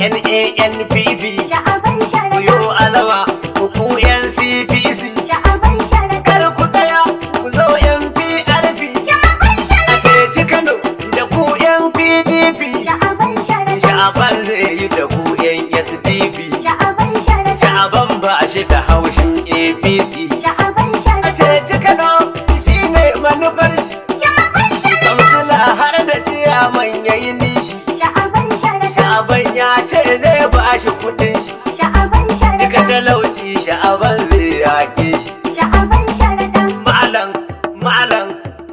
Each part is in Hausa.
NANPP Sha'aban Sharaɗa yo alama ku NCPC Sha'aban Sharaɗa kar ku tsaya ku zo NPRP Sha'aban a Sharaɗa ceci Kano da ku NPDP Sha'aban Sharaɗa Sha'aban zai yi da ku SDP Sha'aban Sharaɗa Sha'aban ba shi da haushin APC Sha'aban a Sharaɗa ceci Kano shine manufar shi Sha'aban Sharaɗa kamsila har da ciyaman yayi nishi Sha'aban Sharaɗa Sha'aban ya ce zai ba shi kudin shi Sha'aban duka Sharaɗa talauci Sha'aban zai yake shi Sha'aban Sharaɗa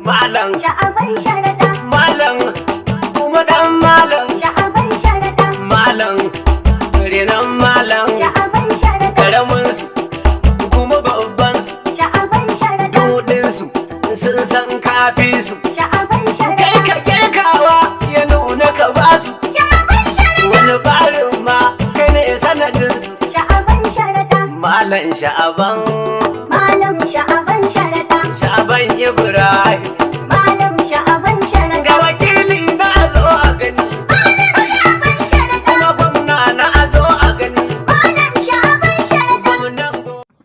malam Sha'aban Sharaɗa malam kuma dan malam Sha'aban Sharaɗa malam renan malam Sha'aban Sharaɗa karamin su kuma babban su Sha'aban Sharaɗa dudin su sun san kafi su Sha'aban kai Sharaɗa ka kirkawa ya nuna ka basu Sha'aban Sharaɗa wani barin ma kai ne sanadin su Sha'aban Sharaɗa malam Sha'aban Malam Sha'aban Sharaɗa Sha'aban Ibrahim Malam Sha'aban Sharaɗa ga wakili na zo a gani Malam Sha'aban Sharaɗa kuma gwamna na zo a gani Malam Sha'aban Sharaɗa gwamnan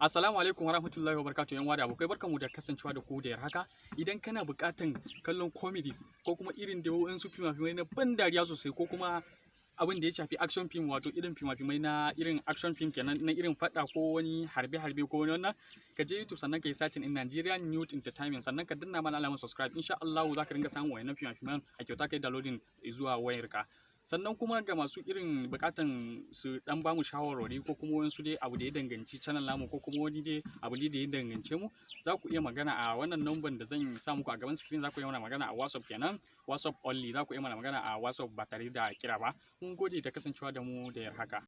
Assalamu alaikum warahmatullahi wabarakatuh yan wada abokai barkamu da kasancewa da ku da haka idan kana buƙatan kallon comedies ko kuma irin da wasu fina-finai na ban dariya sosai ko kuma abin da ya shafi action film wato irin fina-finai na irin action film kenan na irin fada ko wani harbe-harbe ko wani wannan ka je YouTube sannan ka yi searching in Nigerian Youth Entertainment sannan ka danna mana alamar subscribe insha Allah za ka ringa samun wayannan fina-finan a kyauta kai downloading zuwa wayarka sannan kuma ga masu irin bukatan su dan bamu shawarwari ko kuma wani dai abu da ya danganci channel namu ko kuma wani dai abu da ya dangance mu za ku iya magana a wannan number da zan sa muku a gaban screen za ku iya mana magana a WhatsApp kenan WhatsApp only za ku iya mana magana a WhatsApp ba tare da kira ba mun gode da kasancewa da mu da haka